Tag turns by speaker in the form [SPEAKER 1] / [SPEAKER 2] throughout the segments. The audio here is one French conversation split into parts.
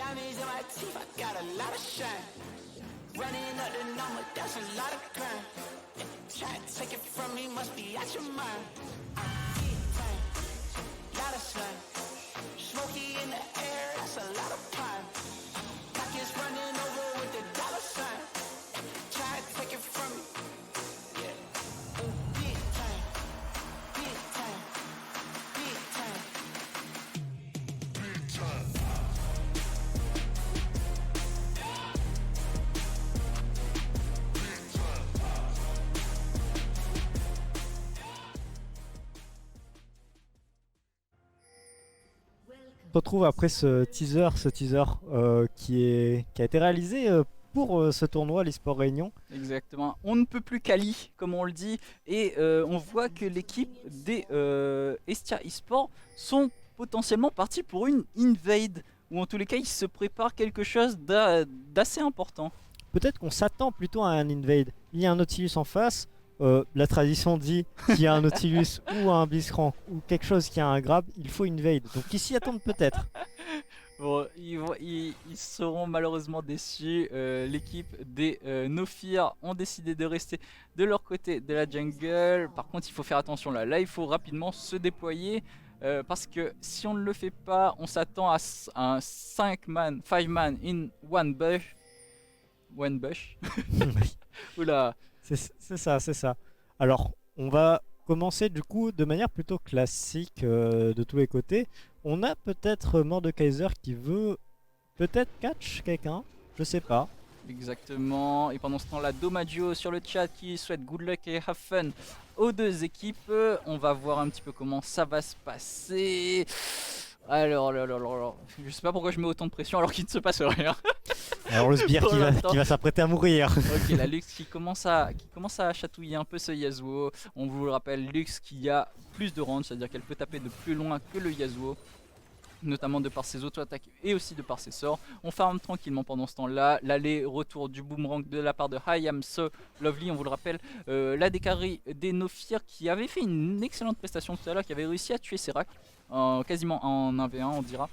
[SPEAKER 1] diamonds in my teeth, I got a lot of shine. Running up the number, that's a lot of crime. Try to take it from me, must be out your mind. Big time, lot of slime. Smoky in the air, that's a lot of pine. Pockets running over with the dollar sign. Try to take it from me. Yeah. Big time, big time, big time. Big time.
[SPEAKER 2] On se retrouve après ce teaser qui a été réalisé pour ce tournoi, l'eSport Réunion.
[SPEAKER 3] Exactement. On ne peut plus quali, comme on le dit, et on voit que l'équipe des Estia eSport sont potentiellement partis pour une invade, ou en tous les cas, ils se préparent quelque chose d'assez important.
[SPEAKER 2] Peut-être qu'on s'attend plutôt à un invade. Il y a un Nautilus en face. La tradition dit qu'il y a un Nautilus ou un Blitzcrank ou quelque chose qui a un grab, il faut invade. Donc ils s'y attendent peut-être.
[SPEAKER 3] Bon, ils seront malheureusement déçus. L'équipe des No-Fear ont décidé de rester de leur côté de la jungle. Par contre, il faut faire attention là. Là, il faut rapidement se déployer. Parce que si on ne le fait pas, on s'attend à un 5 man in one bush. One bush. Oula.
[SPEAKER 2] C'est ça. Alors, on va commencer du coup de manière plutôt classique de tous les côtés. On a peut-être Mordekaiser qui veut peut-être catch quelqu'un, je sais pas.
[SPEAKER 3] Exactement, et pendant ce temps-là, Domaggio sur le chat qui souhaite good luck et have fun aux deux équipes. On va voir un petit peu comment ça va se passer. Alors, je sais pas pourquoi je mets autant de pression alors qu'il ne se passe rien.
[SPEAKER 2] Alors le sbire qui va s'apprêter à mourir.
[SPEAKER 3] Ok, la Lux qui commence à chatouiller un peu ce Yasuo. On vous le rappelle, Lux qui a plus de range, c'est-à-dire qu'elle peut taper de plus loin que le Yasuo, notamment de par ses auto-attaques et aussi de par ses sorts. On farm tranquillement pendant ce temps-là. L'aller-retour du boomerang de la part de I Am So Lovely, on vous le rappelle, la décarry des No-Fear qui avait fait une excellente prestation tout à l'heure, qui avait réussi à tuer Serac, quasiment en 1v1 on dira.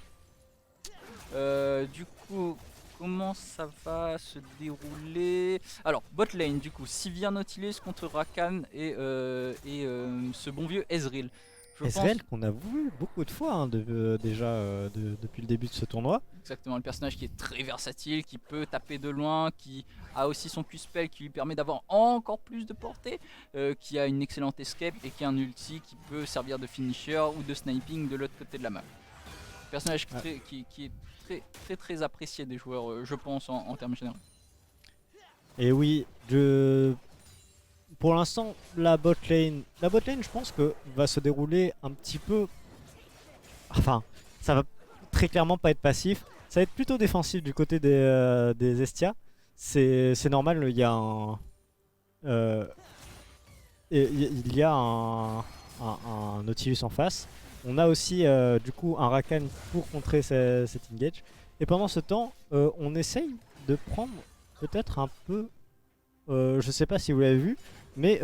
[SPEAKER 3] Du coup, comment ça va se dérouler? Alors, bot lane du coup, Sivir Nautilus contre Rakan et ce bon vieux Ezreal.
[SPEAKER 2] Ezreal qu'on a vu beaucoup de fois hein, déjà depuis le début de ce tournoi.
[SPEAKER 3] Exactement, le personnage qui est très versatile, qui peut taper de loin, qui a aussi son Q-spell qui lui permet d'avoir encore plus de portée, qui a une excellente escape et qui a un ulti qui peut servir de finisher ou de sniping de l'autre côté de la map. Personnage qui est très apprécié des joueurs, je pense, en termes généraux.
[SPEAKER 2] Et oui, pour l'instant, la bot lane, je pense que va se dérouler un petit peu. Enfin, ça va très clairement pas être passif. Ça va être plutôt défensif du côté des Estia. C'est normal, il y a un Nautilus en face. On a aussi du coup un Rakan pour contrer cet engage. Et pendant ce temps, on essaye de prendre peut-être un peu, je sais pas si vous l'avez vu, mais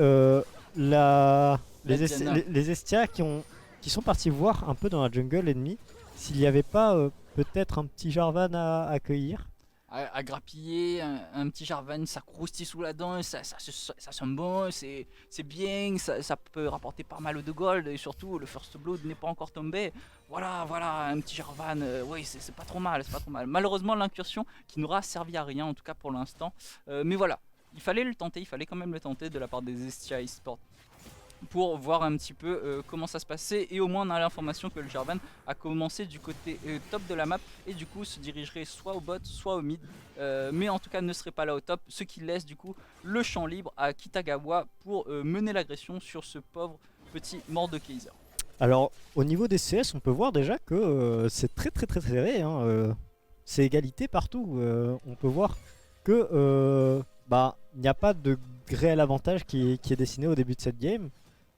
[SPEAKER 2] les Estia qui sont partis voir un peu dans la jungle ennemie s'il n'y avait pas peut-être un petit Jarvan à accueillir.
[SPEAKER 3] À grappiller, un petit Jarvan, ça croustille sous la dent, ça sent bon, c'est bien, ça peut rapporter pas mal de gold et surtout le first blood n'est pas encore tombé. Voilà, un petit Jarvan, oui c'est pas trop mal, Malheureusement l'incursion qui n'aura servi à rien en tout cas pour l'instant, mais voilà, il fallait quand même le tenter de la part des Estia eSport, pour voir un petit peu comment ça se passait, et au moins on a l'information que le Jarvan a commencé du côté top de la map et du coup se dirigerait soit au bot soit au mid, mais en tout cas ne serait pas là au top, ce qui laisse du coup le champ libre à Kitagawa pour mener l'agression sur ce pauvre petit Mordekaiser.
[SPEAKER 2] Alors au niveau des CS on peut voir déjà que c'est très serré hein, c'est égalité partout, on peut voir que il n'y a pas de réel avantage qui est dessiné au début de cette game.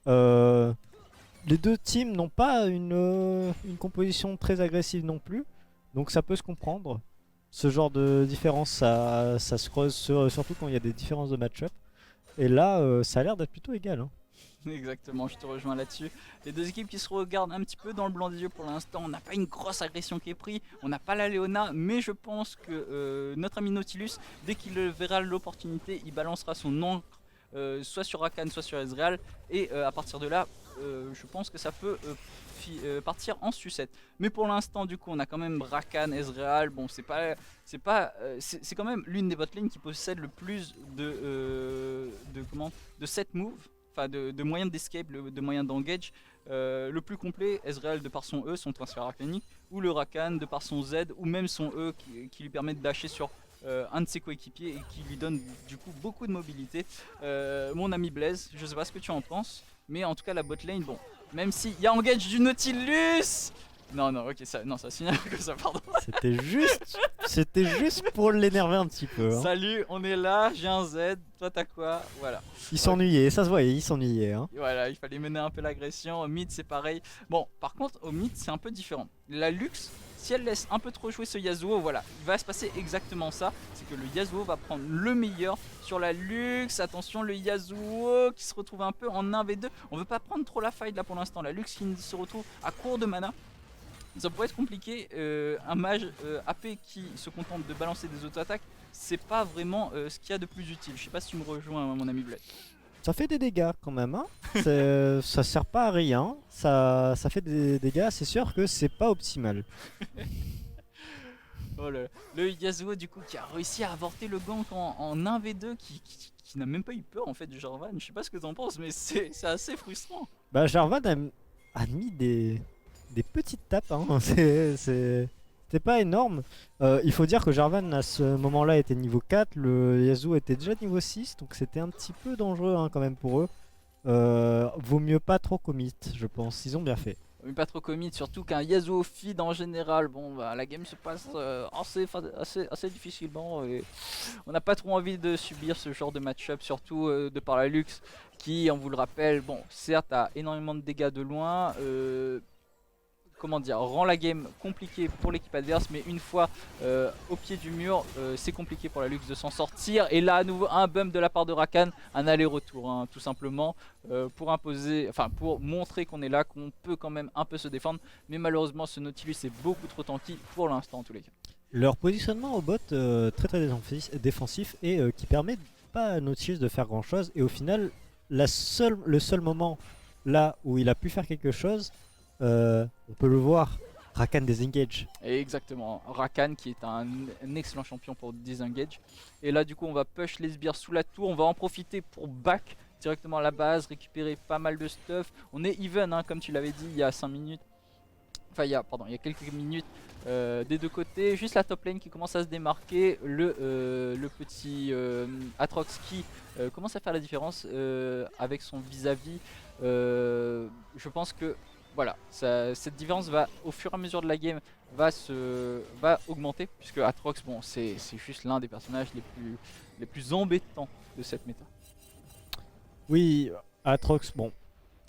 [SPEAKER 2] Les deux teams n'ont pas une composition très agressive non plus, donc ça peut se comprendre. Ce genre de différence, ça se creuse surtout quand il y a des différences de match-up. Et là, ça a l'air d'être plutôt égal. Hein.
[SPEAKER 3] Exactement, je te rejoins là-dessus. Les deux équipes qui se regardent un petit peu dans le blanc des yeux pour l'instant. On n'a pas une grosse agression qui est prise, on n'a pas la Léona, mais je pense que notre ami Nautilus, dès qu'il verra l'opportunité, il balancera son encre soit sur Rakan, soit sur Ezreal. Et à partir de là, je pense que ça peut partir en sucette. Mais pour l'instant, du coup, on a quand même Rakan, Ezreal. Bon, c'est quand même l'une des botlane qui possède le plus de set moves, enfin de moyens d'escape, de moyens d'engage. Le plus complet, Ezreal de par son E, son transfert arcanique, ou le Rakan de par son Z, ou même son E qui lui permet de dasher sur un de ses coéquipiers et qui lui donne du coup beaucoup de mobilité. Mon ami Blaze, je sais pas ce que tu en penses, mais en tout cas la botlane, bon, même s'il y a engage du Nautilus. Non, ok, ça signale que ça, pardon.
[SPEAKER 2] C'était juste pour l'énerver un petit peu. Hein.
[SPEAKER 3] Salut, on est là, j'ai un Z, toi t'as quoi? Voilà.
[SPEAKER 2] Il s'ennuyait, ça se voyait, il s'ennuyait. Hein.
[SPEAKER 3] Voilà, il fallait mener un peu l'agression. Au mid, c'est pareil. Bon, par contre, au mid, c'est un peu différent. La Lux, si elle laisse un peu trop jouer ce Yasuo, voilà, il va se passer exactement ça. C'est que le Yasuo va prendre le meilleur sur la Lux. Attention, le Yasuo qui se retrouve un peu en 1v2. On veut pas prendre trop la fight là pour l'instant. La Lux qui se retrouve à court de mana. Ça pourrait être compliqué, un mage AP qui se contente de balancer des auto-attaques, c'est pas vraiment ce qu'il y a de plus utile. Je sais pas si tu me rejoins, mon ami Bled.
[SPEAKER 2] Ça fait des dégâts quand même, hein. Ça sert pas à rien, ça fait des dégâts, c'est sûr que c'est pas optimal.
[SPEAKER 3] Oh là là. Le Yasuo du coup qui a réussi à avorter le gank en 1v2 qui n'a même pas eu peur en fait du Jarvan. Je sais pas ce que t'en penses mais c'est assez frustrant.
[SPEAKER 2] Bah Jarvan a mis des petites tapes, hein. C'était pas énorme. Il faut dire que Jarvan à ce moment-là était niveau 4, le Yasuo était déjà niveau 6, donc c'était un petit peu dangereux hein, quand même pour eux. Vaut mieux pas trop commit, je pense, ils ont bien fait.
[SPEAKER 3] Mais pas trop commit, surtout qu'un Yasuo feed en général, bon bah la game se passe assez difficilement et on n'a pas trop envie de subir ce genre de match-up, surtout de par la Lux qui, on vous le rappelle, bon certes a énormément de dégâts de loin, comment dire, rend la game compliquée pour l'équipe adverse, mais une fois au pied du mur, c'est compliqué pour la Lux de s'en sortir. Et là, à nouveau, un bump de la part de Rakan, un aller-retour, hein, tout simplement, pour imposer, enfin pour montrer qu'on est là, qu'on peut quand même un peu se défendre. Mais malheureusement, ce Nautilus est beaucoup trop tanky pour l'instant, en tous les cas.
[SPEAKER 2] Leur positionnement au bot très défensif et qui permet pas à Nautilus de faire grand chose. Et au final, le seul moment là où il a pu faire quelque chose, on peut le voir, Rakan désengage.
[SPEAKER 3] Exactement, Rakan qui est un excellent champion pour désengage. Et là du coup on va push les sbires sous la tour, on va en profiter pour back directement à la base, récupérer pas mal de stuff. On est even hein, comme tu l'avais dit il y a 5 minutes. Enfin il y a quelques minutes des deux côtés. Juste la top lane qui commence à se démarquer. Le petit Atrox qui commence à faire la différence avec son vis-à-vis. Je pense que voilà, cette différence va au fur et à mesure de la game va augmenter puisque Atrox bon c'est juste l'un des personnages les plus embêtants de cette méta.
[SPEAKER 2] Oui, Atrox bon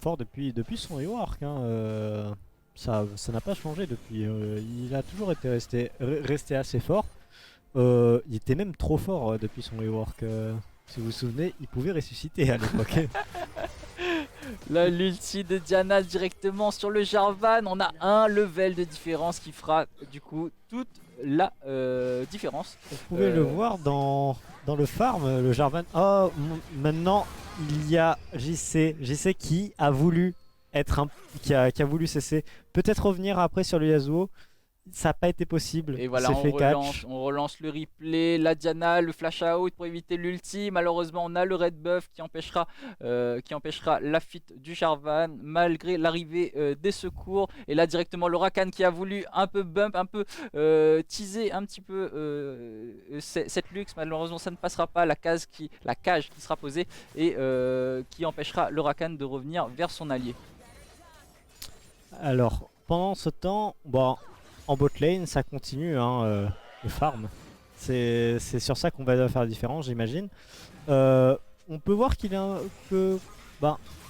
[SPEAKER 2] fort depuis son rework hein, ça n'a pas changé depuis, il a toujours été resté assez fort, il était même trop fort depuis son rework, si vous vous souvenez il pouvait ressusciter à l'époque.
[SPEAKER 3] Là l'ulti de Diana directement sur le Jarvan, on a un level de différence qui fera du coup toute la différence.
[SPEAKER 2] Vous pouvez le voir dans le farm, le Jarvan. Oh, maintenant il y a JC qui a voulu être qui a voulu cesser, peut-être revenir après sur le Yasuo. Ça n'a pas été possible.
[SPEAKER 3] Et voilà, on relance le replay, la Diana, le flash out pour éviter l'ulti. Malheureusement, on a le red buff qui empêchera la feat du Jarvan malgré l'arrivée des secours. Et là, directement, le Rakan qui a voulu un peu bump, un peu teaser un petit peu cette Lux. Malheureusement, ça ne passera pas. La cage qui sera posée et qui empêchera le Rakan de revenir vers son allié.
[SPEAKER 2] Alors, pendant ce temps, bon. En bot lane, ça continue hein, le farm. C'est sur ça qu'on va faire la différence, j'imagine. On peut voir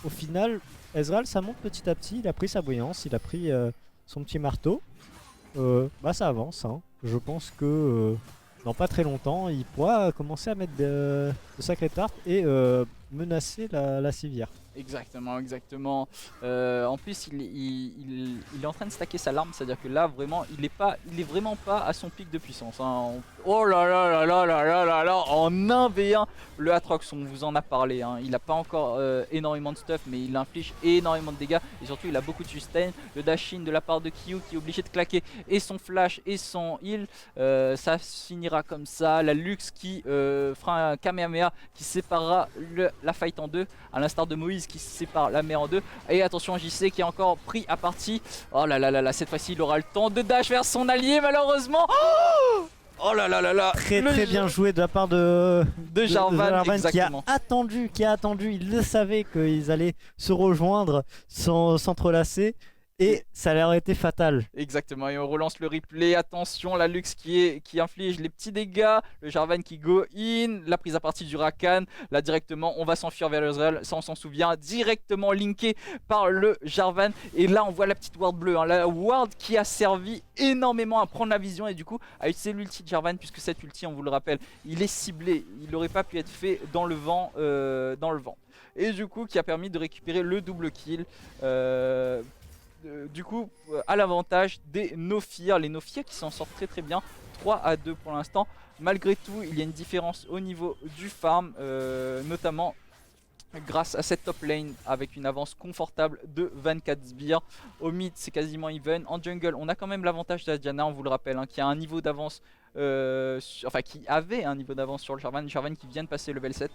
[SPEAKER 2] au final, Ezreal, ça monte petit à petit. Il a pris sa brillance, il a pris son petit marteau. Ça avance. Hein. Je pense que dans pas très longtemps, il pourra commencer à mettre de sacrées tartes et menacer la civière.
[SPEAKER 3] Exactement, exactement. En plus, il est en train de stacker sa larme, c'est-à-dire que là, vraiment, il est vraiment pas à son pic de puissance, hein. Oh là là là là là là là là, en 1v1, le Atrox, on vous en a parlé, hein. Il a pas encore énormément de stuff, mais il inflige énormément de dégâts et surtout, il a beaucoup de sustain. Le dash-in de la part de Kyu qui est obligé de claquer et son flash et son heal, ça finira comme ça. La Lux qui fera un Kamehameha qui séparera la fight en deux, à l'instar de Moïse qui sépare la mer en deux. Et attention, JC qui est encore pris à partie. Oh là là là là, cette fois-ci il aura le temps de dash vers son allié malheureusement. Oh là là là là.
[SPEAKER 2] Très bien joué de la part de
[SPEAKER 3] Jarvan,
[SPEAKER 2] qui a
[SPEAKER 3] exactement.
[SPEAKER 2] attendu, il le savait qu'ils allaient se rejoindre, s'entrelacer. Et ça leur a été fatal.
[SPEAKER 3] Exactement, et on relance le replay. Attention, la Lux qui inflige les petits dégâts. Le Jarvan qui go in. La prise à partie du Rakan. Là, directement, on va s'enfuir vers l'Ezreal. Ça, on s'en souvient. Directement linké par le Jarvan. Et là, on voit la petite ward bleue, hein. La ward qui a servi énormément à prendre la vision. Et du coup, à utiliser l'ulti de Jarvan. Puisque cet ulti, on vous le rappelle, il est ciblé. Il n'aurait pas pu être fait dans le vent. Et du coup, qui a permis de récupérer le double kill. Du coup, à l'avantage des Nofir, les Nofir qui s'en sortent très bien, 3-2 pour l'instant. Malgré tout, il y a une différence au niveau du farm, notamment grâce à cette top lane avec une avance confortable de 24 sbires. Au mid, c'est quasiment even. En jungle, on a quand même l'avantage de la Diana, on vous le rappelle, hein, qui a un niveau d'avance, qui avait un niveau d'avance sur le Jarvan qui vient de passer level 7.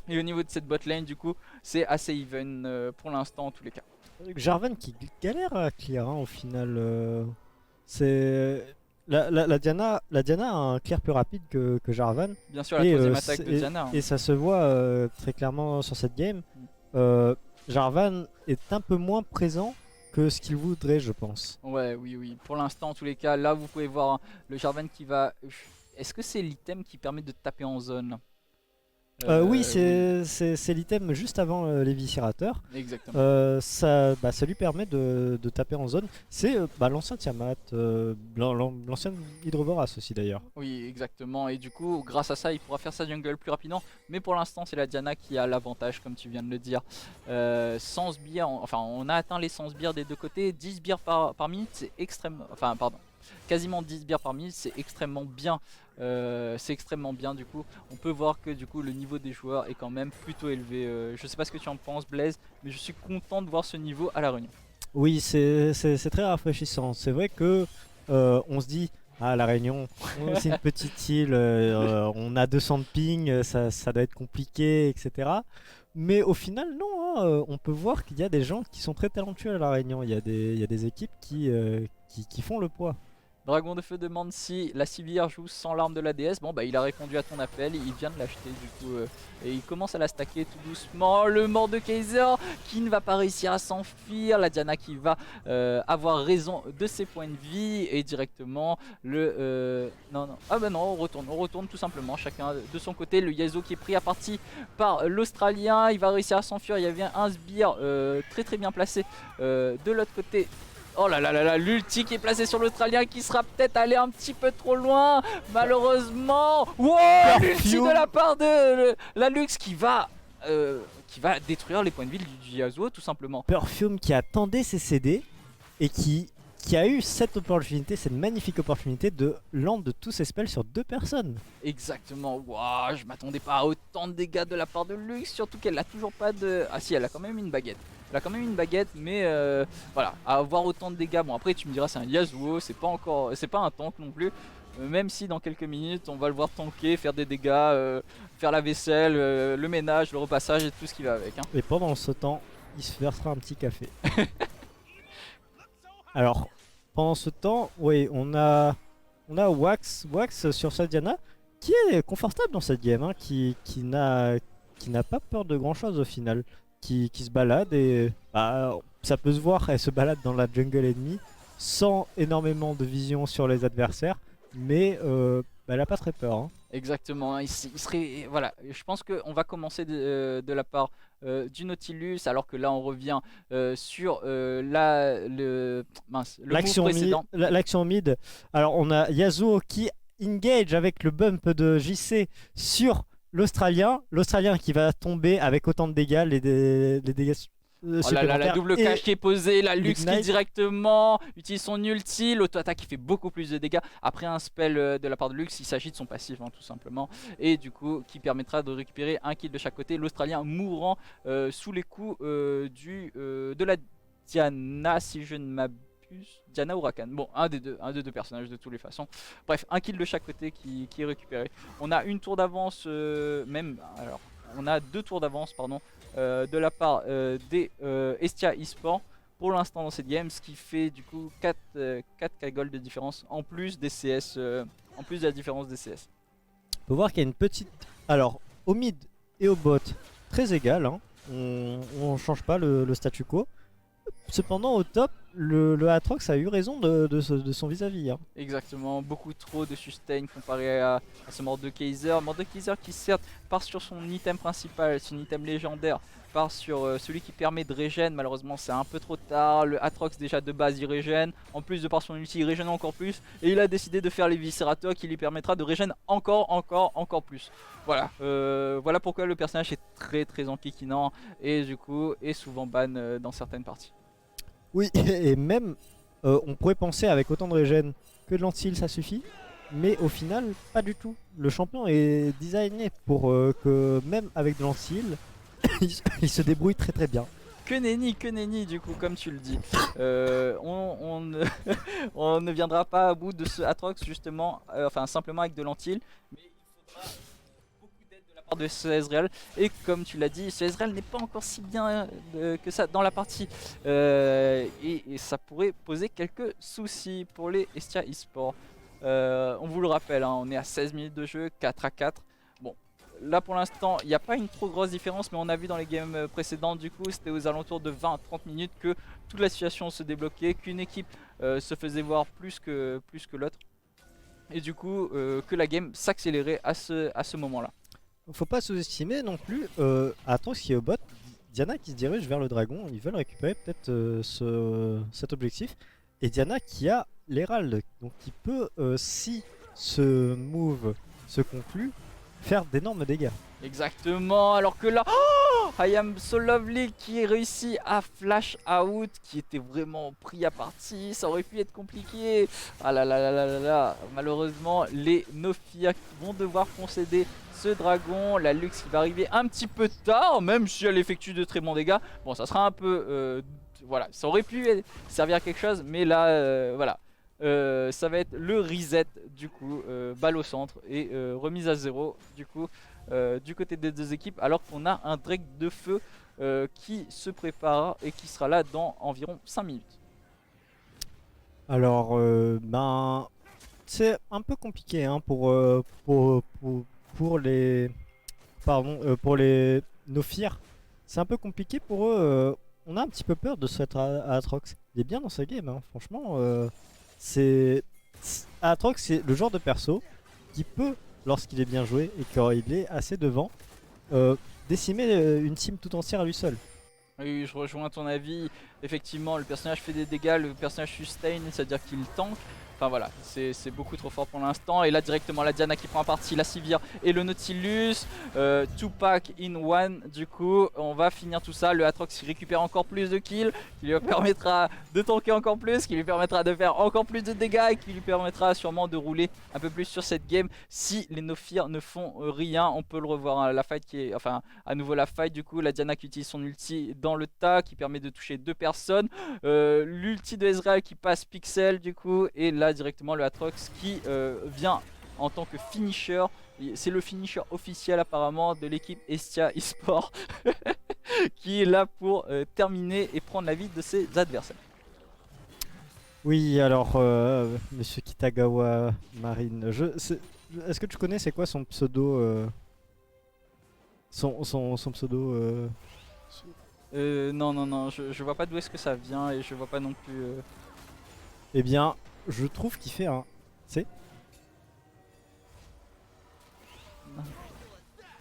[SPEAKER 3] Et au niveau de cette bot lane, du coup, c'est assez even pour l'instant en tous les cas.
[SPEAKER 2] Jarvan qui galère à clear, hein, au final. C'est la Diana a un clear plus rapide que Jarvan.
[SPEAKER 3] Bien sûr, la troisième attaque de Diana.
[SPEAKER 2] Et ça se voit très clairement sur cette game. Jarvan est un peu moins présent que ce qu'il voudrait, je pense.
[SPEAKER 3] Ouais, oui. Pour l'instant, en tous les cas, là, vous pouvez voir, hein, le Jarvan qui va... Est-ce que c'est l'item qui permet de taper en zone?
[SPEAKER 2] Oui, c'est l'item juste avant l'éviscérateur.
[SPEAKER 3] Exactement.
[SPEAKER 2] Ça lui permet de taper en zone. C'est l'ancien Tiamat, l'ancien Hydrovoras aussi d'ailleurs.
[SPEAKER 3] Oui, exactement. Et du coup, grâce à ça, il pourra faire sa jungle plus rapidement. Mais pour l'instant, c'est la Diana qui a l'avantage, comme tu viens de le dire. 100 sbires, on a atteint les 100 sbires des deux côtés. 10 sbires par minute, c'est extrêmement... quasiment 10 sbires par minute, c'est extrêmement bien. Du coup, on peut voir que du coup le niveau des joueurs est quand même plutôt élevé. Je sais pas ce que tu en penses, Blaise, mais je suis content de voir ce niveau à la Réunion.
[SPEAKER 2] Oui, c'est très rafraîchissant. C'est vrai que on se dit, ah, la Réunion, c'est une petite île, on a 200 de ping, ça doit être compliqué, etc. Mais au final, non, hein, on peut voir qu'il y a des gens qui sont très talentueux à la Réunion. Il y a des équipes qui font le poids.
[SPEAKER 3] Dragon de Feu demande si la Sivir joue sans l'arme de la déesse. Bon bah il a répondu à ton appel, il vient de l'acheter du coup et il commence à la stacker tout doucement. Le mort de Kaiser qui ne va pas réussir à s'enfuir. La Diana qui va avoir raison de ses points de vie et directement le... on retourne tout simplement chacun de son côté. Le Yasuo qui est pris à partie par l'Australien, il va réussir à s'enfuir. Il y avait un sbire très bien placé de l'autre côté. Oh là là là là, l'ulti qui est placé sur l'Australien qui sera peut-être allé un petit peu trop loin, malheureusement. Wow, l'ulti de la part de la Lux qui va détruire les points de vie du Yasuo tout simplement.
[SPEAKER 2] Perfume qui attendait ses CD et qui a eu cette opportunité, cette magnifique opportunité de land de tous ses spells sur 2 personnes.
[SPEAKER 3] Exactement, wow, je m'attendais pas à autant de dégâts de la part de Lux, surtout qu'elle a toujours pas de... Ah si, elle a quand même une baguette. Mais voilà, à avoir autant de dégâts. Bon après tu me diras c'est un Yasuo, c'est pas un tank non plus. Même si dans quelques minutes on va le voir tanker, faire des dégâts, faire la vaisselle, le ménage, le repassage et tout ce qui va avec, hein.
[SPEAKER 2] Et pendant ce temps, il se versera un petit café. Alors, pendant ce temps, oui, on a Wax sur sa Diana qui est confortable dans cette game, hein, qui n'a pas peur de grand chose au final. Qui se balade et ça peut se voir, elle se balade dans la jungle ennemie sans énormément de vision sur les adversaires, mais elle a pas très peur, hein.
[SPEAKER 3] Exactement, il serait, voilà, je pense qu'on va commencer de la part du Nautilus, alors que là on revient sur le move précédent.
[SPEAKER 2] L'action mid, alors on a Yasuo qui engage avec le bump de JC sur l'Australien qui va tomber avec autant de dégâts, les dégâts
[SPEAKER 3] Oh là là, la
[SPEAKER 2] supplémentaires.
[SPEAKER 3] double
[SPEAKER 2] Et
[SPEAKER 3] cage qui est posée, la Lux qui
[SPEAKER 2] l'Ignite.
[SPEAKER 3] directement utilise son ulti, l'auto-attaque qui fait beaucoup plus de dégâts. Après un spell de la part de Lux, il s'agit de son passif tout simplement. Et du coup, qui permettra de récupérer un kill de chaque côté. L'Australien mourant sous les coups de la Diana, si je ne m'abuse. Diana ou Rakan. Bon, un des deux personnages de toutes les façons. Bref, un kill de chaque côté qui est récupéré. On a une tour d'avance, alors, on a 2 tours d'avance, pardon. De la part des Estia eSport pour l'instant dans cette game, ce qui fait du coup 4K gold de différence en plus des CS, en plus de la différence des CS.
[SPEAKER 2] on peut voir qu'il y a une petite. Alors, au mid et au bot, très égal. Hein. On change pas le statu quo. Cependant, au top, le Aatrox a eu raison de son vis-à-vis. Hein.
[SPEAKER 3] Exactement, beaucoup trop de sustain comparé à ce Mordekaiser. Mordekaiser qui certes part sur son item principal, son item légendaire, part sur celui qui permet de régène. Malheureusement c'est un peu trop tard, le Aatrox déjà de base il régène, en plus de par son ulti il régène encore plus. Et il a décidé de faire l'Eviscerator qui lui permettra de régène encore plus. Voilà, voilà pourquoi le personnage est très enquiquinant et du coup est souvent ban dans certaines parties.
[SPEAKER 2] Oui, et même, on pourrait penser avec autant de régène que de l'anti-heal ça suffit. Mais au final, pas du tout. Le champion est designé pour que même avec de l'anti-heal, il se débrouille très bien.
[SPEAKER 3] Que nenni du coup comme tu le dis. On ne, on ne viendra pas à bout de ce Aatrox justement, enfin simplement avec de l'anti-heal. Mais il faudra beaucoup d'aide de la part de ce Ezreal. Et comme tu l'as dit, ce Ezreal n'est pas encore si bien que ça dans la partie. Et ça pourrait poser quelques soucis pour les Estia eSport. On vous le rappelle, hein, on est à 16 minutes de jeu, 4-4. Bon, là pour l'instant, il n'y a pas une trop grosse différence, mais on a vu dans les games précédentes, du coup, c'était aux alentours de 20-30 minutes que toute la situation se débloquait, qu'une équipe se faisait voir plus que l'autre. Et du coup, que la game s'accélérait à ce moment-là.
[SPEAKER 2] Faut pas sous-estimer non plus Aatrox qui est au bot, Diana qui se dirige vers le dragon, ils veulent récupérer peut-être cet objectif. Et Diana qui a l'Hérald, donc qui peut, si ce move se conclut, faire d'énormes dégâts.
[SPEAKER 3] Exactement, alors que là, oh, I am so lovely qui réussit à flash out, qui était vraiment pris à partie, ça aurait pu être compliqué. Ah là là là là là là, malheureusement les Nofia vont devoir concéder ce dragon, la Lux qui va arriver un petit peu tard, même si elle effectue de très bons dégâts. Bon, ça sera un peu, voilà, ça aurait pu servir à quelque chose, mais là, voilà. Ça va être le reset du coup, balle au centre et remise à 0 du coup du côté des deux équipes, alors qu'on a un Drake de feu qui se prépare et qui sera là dans environ 5 minutes.
[SPEAKER 2] Alors, ben, c'est un peu compliqué hein, pour les, pardon, pour les Nofir. C'est un peu compliqué pour eux. On a un petit peu peur de cet Aatrox. Il est bien dans sa game, hein, franchement. Aatrox, c'est le genre de perso qui peut, lorsqu'il est bien joué et qu'il est assez devant, décimer une team tout entière à lui seul.
[SPEAKER 3] Oui, je rejoins ton avis. Effectivement, le personnage fait des dégâts, le personnage sustain, c'est-à-dire qu'il tank. Enfin voilà, c'est beaucoup trop fort pour l'instant. Et là directement la Diana qui prend en partie la Sivir et le Nautilus. 2 pack in one. Du coup, on va finir tout ça. Le Aatrox récupère encore plus de kills, qui lui permettra de tanker encore plus, qui lui permettra de faire encore plus de dégâts et qui lui permettra sûrement de rouler un peu plus sur cette game. Si les Nofir ne font rien, on peut le revoir. Hein, la fight qui est, enfin, à nouveau la fight. Du coup, la Diana qui utilise son ulti dans le tas, qui permet de toucher 2 personnes. L'ulti de Ezreal qui passe pixel du coup, et là directement le Aatrox qui vient en tant que finisher. C'est le finisher officiel apparemment de l'équipe Estia eSport qui est là pour terminer et prendre la vie de ses adversaires.
[SPEAKER 2] Oui, alors, monsieur Kitagawa Marine, est-ce que tu connais c'est quoi son pseudo son pseudo
[SPEAKER 3] Non, je vois pas d'où est-ce que ça vient et je vois pas non plus.
[SPEAKER 2] Eh bien, je trouve qu'il fait un. C'est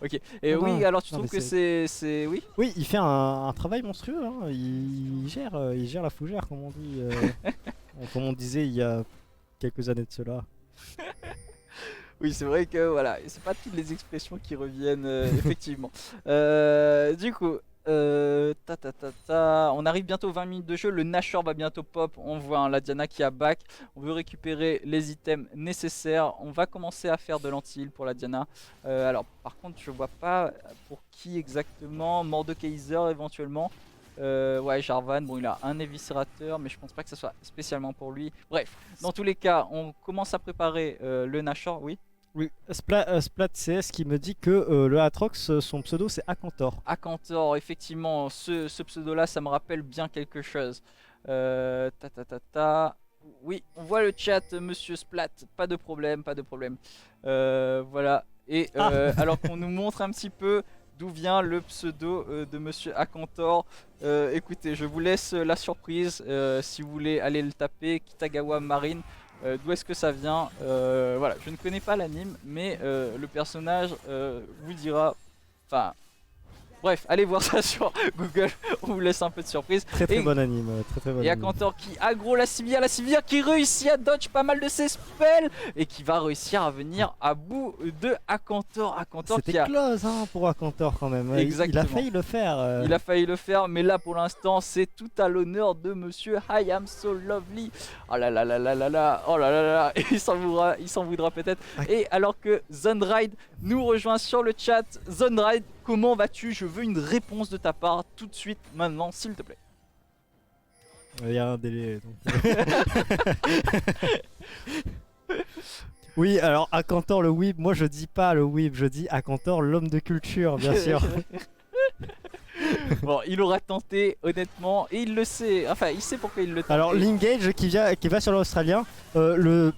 [SPEAKER 3] Ok, et
[SPEAKER 2] Non,
[SPEAKER 3] oui,
[SPEAKER 2] non,
[SPEAKER 3] alors tu
[SPEAKER 2] non,
[SPEAKER 3] trouves
[SPEAKER 2] mais
[SPEAKER 3] que c'est. Oui.
[SPEAKER 2] Oui, il fait un travail monstrueux. Hein. Il gère la fougère, comme on dit. Comme on disait il y a quelques années de cela.
[SPEAKER 3] Oui, c'est vrai que voilà, c'est pas toutes les expressions qui reviennent effectivement. Du coup, on arrive bientôt aux 20 minutes de jeu. Le Nashor va bientôt pop. On voit la Diana qui a back. On veut récupérer les items nécessaires. On va commencer à faire de l'anti-heal pour la Diana. Alors, par contre, je vois pas pour qui exactement. Mordekaiser éventuellement. Ouais, Jarvan, bon, il a un éviscérateur, mais je pense pas que ce soit spécialement pour lui. Bref, dans tous les cas, on commence à préparer le Nashor, oui.
[SPEAKER 2] Oui, Splat CS qui me dit que le Atrox, son pseudo c'est Akantor.
[SPEAKER 3] Akantor, effectivement, ce pseudo-là, ça me rappelle bien quelque chose. Oui, on voit le chat, monsieur Splat, pas de problème, pas de problème. Voilà, et alors qu'on nous montre un petit peu d'où vient le pseudo de monsieur Akantor. Écoutez, je vous laisse la surprise si vous voulez aller le taper, Kitagawa Marine. D'où est-ce que ça vient? Voilà, je ne connais pas l'anime, mais le personnage vous dira. Enfin, bref, allez voir ça sur Google, on vous laisse un peu de surprise.
[SPEAKER 2] Très bon anime, très bon
[SPEAKER 3] Et
[SPEAKER 2] anime.
[SPEAKER 3] Akantor qui aggro la Sivir qui réussit à dodge pas mal de ses spells et qui va réussir à venir à bout de Akantor.
[SPEAKER 2] C'était close hein, pour Akantor quand même.
[SPEAKER 3] Exactement.
[SPEAKER 2] Il a failli le faire.
[SPEAKER 3] Il a failli le faire, mais là pour l'instant c'est tout à l'honneur de monsieur I am so lovely. Oh là là là là là là, oh là là là, et il s'en voudra peut-être. Et alors que Zonride nous rejoint sur le chat, Zonride, comment vas-tu? Je veux une réponse de ta part tout de suite, maintenant, s'il te plaît.
[SPEAKER 2] Il y a un délai. Donc... Oui, alors Akantor le weeb, moi je dis pas le weeb, je dis Akantor l'homme de culture, bien sûr.
[SPEAKER 3] Bon, il aura tenté, honnêtement, et il le sait. Enfin, il sait pourquoi il le tente.
[SPEAKER 2] Alors, l'engage qui va sur l'Australien, le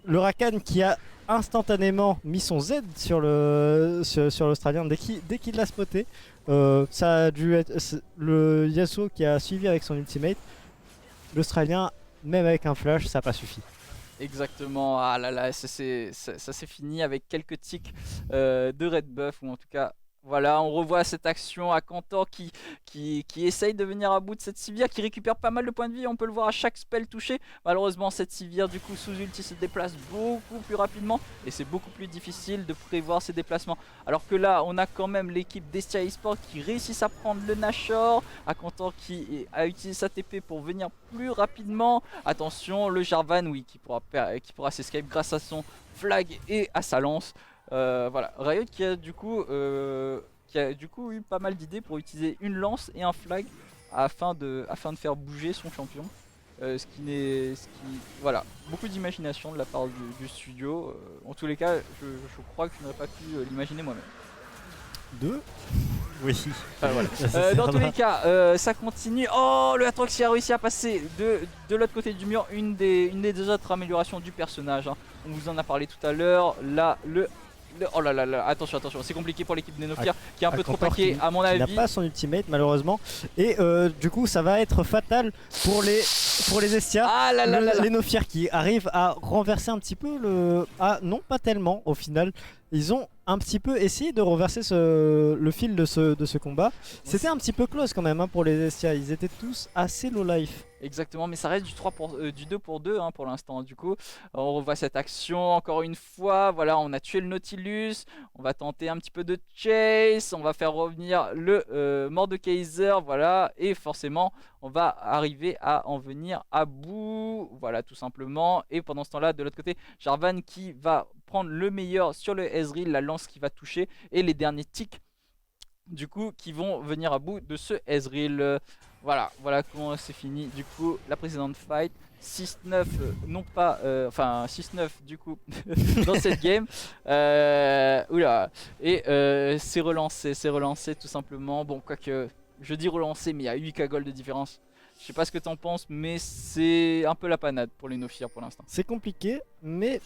[SPEAKER 2] Rakan qui a instantanément mis son Z sur l'Australien dès qu'il l'a spoté. Ça a dû être le Yasuo qui a suivi avec son ultimate. L'Australien, même avec un flash, ça n'a pas suffi.
[SPEAKER 3] Exactement, ah là là, ça s'est fini avec quelques tics de red buff, ou en tout cas, voilà, on revoit cette action à Akantor qui essaye de venir à bout de cette Sivir, qui récupère pas mal de points de vie, on peut le voir à chaque spell touché. Malheureusement, cette Sivir, du coup, sous ulti se déplace beaucoup plus rapidement, et c'est beaucoup plus difficile de prévoir ses déplacements. Alors que là, on a quand même l'équipe d'Estia Esports qui réussissent à prendre le Nashor, Akantor qui a utilisé sa TP pour venir plus rapidement. Attention, le Jarvan, oui, qui pourra s'escape grâce à son flag et à sa lance. Voilà, Riot qui a du coup eu pas mal d'idées pour utiliser une lance et un flag afin de faire bouger son champion. Voilà, beaucoup d'imagination de la part du studio. En tous les cas, je crois que je n'aurais pas pu l'imaginer moi-même.
[SPEAKER 2] Oui.
[SPEAKER 3] Voilà. Dans tous les cas, ça continue. Oh, le Atrox a réussi à passer de l'autre côté du mur. Une des autres améliorations du personnage, hein. On vous en a parlé tout à l'heure. Là, oh là là là, attention, c'est compliqué pour l'équipe d'Enofir qui est un peu trop paquet à mon avis.
[SPEAKER 2] Il n'a pas son ultimate malheureusement. Et du coup ça va être fatal pour les Estia.
[SPEAKER 3] Ah là là là là.
[SPEAKER 2] Les Nofir qui arrivent à renverser un petit peu le... Ah non, pas tellement au final. Ils ont un petit peu essayé de renverser le fil de ce combat. C'était un petit peu close quand même hein, pour les Estia. Ils étaient tous assez low life.
[SPEAKER 3] Exactement, mais ça reste du 2 pour 2 hein, pour l'instant. Du coup, on revoit cette action encore une fois. Voilà, on a tué le Nautilus. On va tenter un petit peu de chase. On va faire revenir le Mordekaiser. Voilà, et forcément, on va arriver à en venir à bout. Voilà, tout simplement. Et pendant ce temps-là, de l'autre côté, Jarvan qui va prendre le meilleur sur le Ezreal, la lance qui va toucher, et les derniers tics du coup qui vont venir à bout de ce Ezreal. Voilà comment c'est fini du coup la précédente fight. 6-9 non pas enfin 6-9 du coup dans cette game. Oula, et c'est relancé tout simplement. Bon, quoique je dis relancé, mais il y a 8k gold de différence. Je sais pas ce que t'en penses, mais c'est un peu la panade pour les Nofir pour l'instant.
[SPEAKER 2] C'est compliqué, mais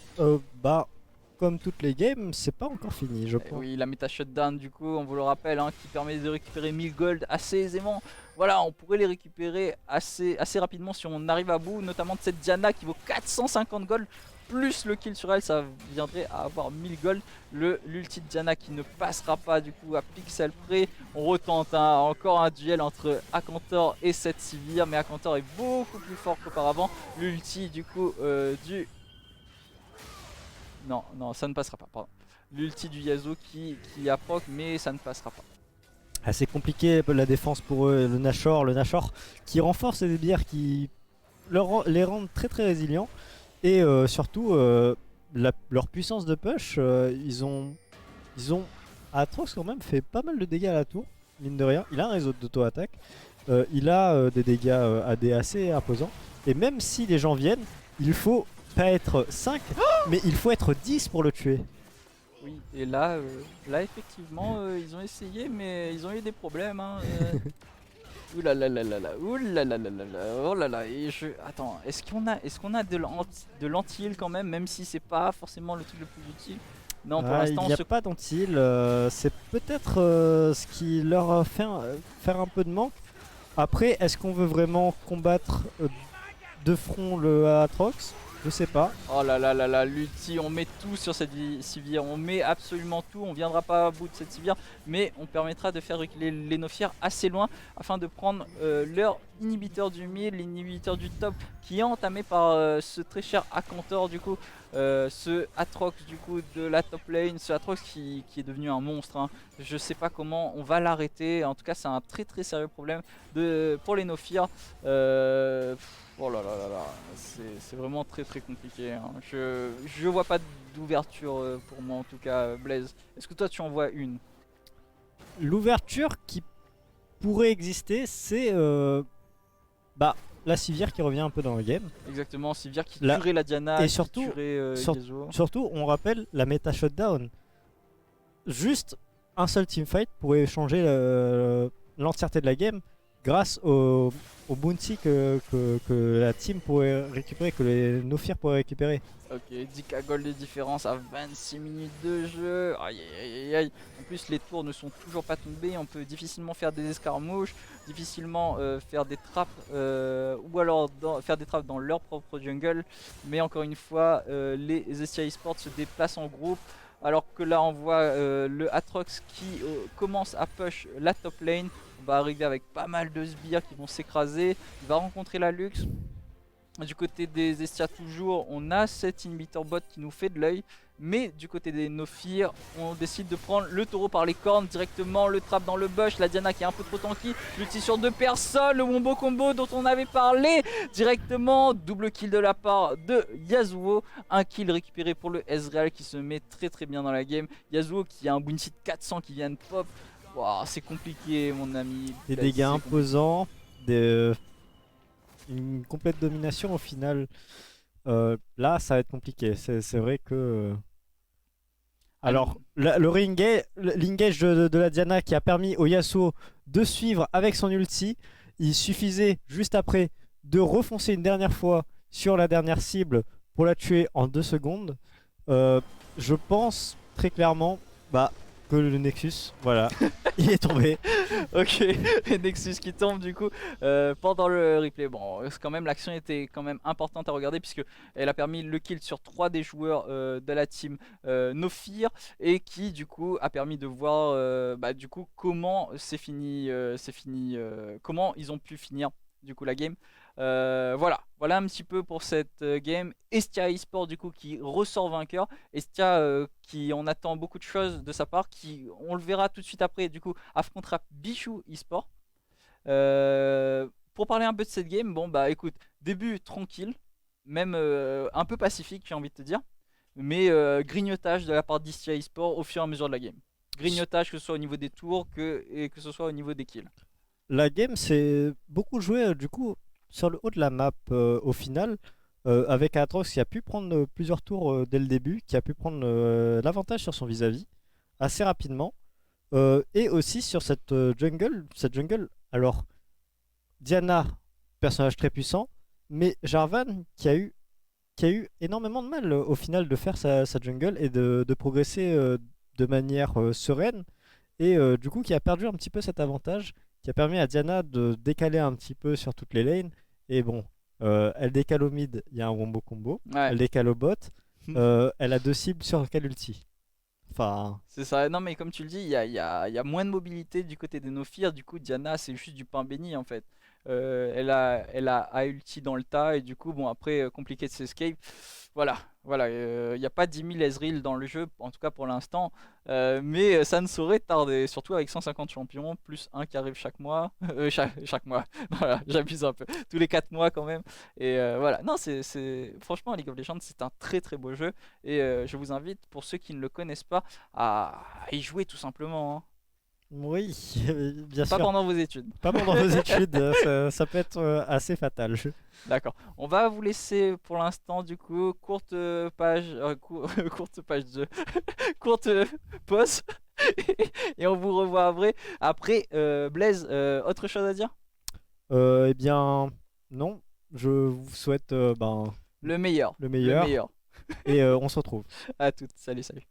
[SPEAKER 2] comme toutes les games, c'est pas encore fini, je pense.
[SPEAKER 3] Oui, la méta shutdown, du coup, on vous le rappelle, hein, qui permet de récupérer 1000 gold assez aisément. Voilà, on pourrait les récupérer assez rapidement si on arrive à bout, notamment de cette Diana qui vaut 450 gold. Plus le kill sur elle, ça viendrait à avoir 1000 gold. L'ulti de Diana qui ne passera pas du coup à pixel près. On retente encore un duel entre Akantor et cette Sivir, mais Akantor est beaucoup plus fort qu'auparavant. L'ulti du coup Non, non, ça ne passera pas, pardon. L'ulti du Yasuo qui a proc, mais ça ne passera pas.
[SPEAKER 2] Assez compliqué la défense pour eux. Le Nashor qui renforce les sbires, qui les rendent très très résilients. Et surtout, leur puissance de push, ils ont Aatrox quand même fait pas mal de dégâts à la tour, mine de rien. Il a un réseau d'auto-attaque, il a des dégâts AD assez imposants. Et même si les gens viennent, il faut pas être 5, mais il faut être 10 pour le tuer.
[SPEAKER 3] Oui, et là, effectivement, ils ont essayé, mais ils ont eu des problèmes. Hein, ouh là là là là là, ouh là là là là là, oh là là. Et attends, est-ce qu'on a de l'anti-heal quand même si c'est pas forcément le truc le plus utile? Non, pour l'instant,
[SPEAKER 2] il n'y a pas d'anti-heal, c'est peut-être ce qui leur fait faire un peu de manque. Après, est-ce qu'on veut vraiment combattre de front le Aatrox? Je sais pas.
[SPEAKER 3] Oh là là là là, l'ulti, on met tout sur cette Sivir, on met absolument tout, on viendra pas à bout de cette Sivir, mais on permettra de faire reculer les Nophir assez loin afin de prendre leur inhibiteur du mid, l'inhibiteur du top qui est entamé par ce très cher Akantor du coup, ce Aatrox du coup de la top lane, ce Aatrox qui est devenu un monstre. Hein. Je sais pas comment on va l'arrêter, en tout cas c'est un très très sérieux problème pour les Nophir. Oh là là là là, c'est vraiment très très compliqué. Hein. Je vois pas d'ouverture pour moi en tout cas, Blaze. Est-ce que toi tu en vois une?
[SPEAKER 2] L'ouverture qui pourrait exister, c'est la Sivir qui revient un peu dans le game.
[SPEAKER 3] Exactement, Sivir qui tuerait la Diana,
[SPEAKER 2] et
[SPEAKER 3] qui tuerait Yasuo.
[SPEAKER 2] Surtout, on rappelle la méta shutdown. Juste un seul teamfight pourrait changer l'entièreté de la game grâce au bounty que la team pourrait récupérer, que les Nophir pourraient récupérer.
[SPEAKER 3] Ok, 10k gold de différence à 26 minutes de jeu. Aïe aïe aïe aïe. En plus, les tours ne sont toujours pas tombés. On peut difficilement faire des escarmouches, difficilement faire des trappes ou alors faire des trappes dans leur propre jungle. Mais encore une fois, les Estia Esports se déplacent en groupe. Alors que là, on voit le Aatrox qui commence à push la top lane. On va arriver avec pas mal de sbires qui vont s'écraser. Il va rencontrer la Lux. Du côté des Estia toujours, on a cet inhibitor bot qui nous fait de l'œil. Mais du côté des Nophir, on décide de prendre le taureau par les cornes directement, le trap dans le bush, la Diana qui est un peu trop tanky, l'ulti sur 2 personnes, le wombo combo dont on avait parlé directement, double kill de la part de Yasuo, un kill récupéré pour le Ezreal qui se met très très bien dans la game. Yasuo qui a un bounty de 400 qui vient de pop, wow, c'est compliqué mon ami.
[SPEAKER 2] Des dégâts imposants, une complète domination au final. Là, ça va être compliqué. C'est vrai que. Alors, le l'engage de la Diana qui a permis au Yasuo de suivre avec son ulti. Il suffisait juste après de refoncer une dernière fois sur la dernière cible pour la tuer en 2 secondes. Je pense très clairement que le Nexus, voilà, il est tombé.
[SPEAKER 3] Ok, le Nexus qui tombe du coup pendant le replay. Bon, quand même l'action était quand même importante à regarder puisque elle a permis le kill sur 3 des joueurs de la team Nophir et qui du coup a permis de voir du coup comment comment ils ont pu finir du coup la game. Voilà un petit peu pour cette game. Estia Esports du coup qui ressort vainqueur. Estia qui on attend beaucoup de choses de sa part, qui on le verra tout de suite après du coup affrontera Bichou Esports. Pour parler un peu de cette game, bon bah écoute, début tranquille, même un peu pacifique j'ai envie de te dire, mais grignotage de la part d'Estia Esports au fur et à mesure de la game. Grignotage que ce soit au niveau des tours et que ce soit au niveau des kills.
[SPEAKER 2] La game c'est beaucoup joué du coup sur le haut de la map au final, avec Aatrox qui a pu prendre plusieurs tours dès le début, qui a pu prendre l'avantage sur son vis-à-vis assez rapidement, et aussi sur cette jungle. Alors Diana, personnage très puissant, mais Jarvan qui a eu énormément de mal au final de faire sa jungle et de progresser de manière sereine, et du coup qui a perdu un petit peu cet avantage, qui a permis à Diana de décaler un petit peu sur toutes les lanes. Et bon, elle décale au mid, il y a un wombo combo.
[SPEAKER 3] Ouais.
[SPEAKER 2] Elle décale au bot, elle a 2 cibles sur quel ulti. Enfin...
[SPEAKER 3] C'est ça, non mais comme tu le dis, il y a moins de mobilité du côté des Nophir. Du coup Diana c'est juste du pain béni en fait. elle a A ulti dans le tas et du coup bon après compliqué de s'escape. Voilà, il n'y a pas 10 000 Ezreal dans le jeu, en tout cas pour l'instant, mais ça ne saurait tarder, surtout avec 150 champions, plus un qui arrive chaque mois, chaque mois, voilà, j'abuse un peu, tous les 4 mois quand même, et voilà, non, franchement League of Legends c'est un très très beau jeu, et je vous invite, pour ceux qui ne le connaissent pas, à y jouer tout simplement, hein.
[SPEAKER 2] Oui, bien
[SPEAKER 3] Pas
[SPEAKER 2] sûr.
[SPEAKER 3] pendant vos études.
[SPEAKER 2] Pas pendant vos études, ça peut être assez fatal.
[SPEAKER 3] D'accord. On va vous laisser pour l'instant du coup courte page courte page de courte pause et on vous revoit après Blaise, autre chose à dire?
[SPEAKER 2] Eh bien, non, je vous souhaite
[SPEAKER 3] Le meilleur.
[SPEAKER 2] le
[SPEAKER 3] Le
[SPEAKER 2] meilleur
[SPEAKER 3] meilleur.
[SPEAKER 2] et on se retrouve.
[SPEAKER 3] À toutes. Salut, salut.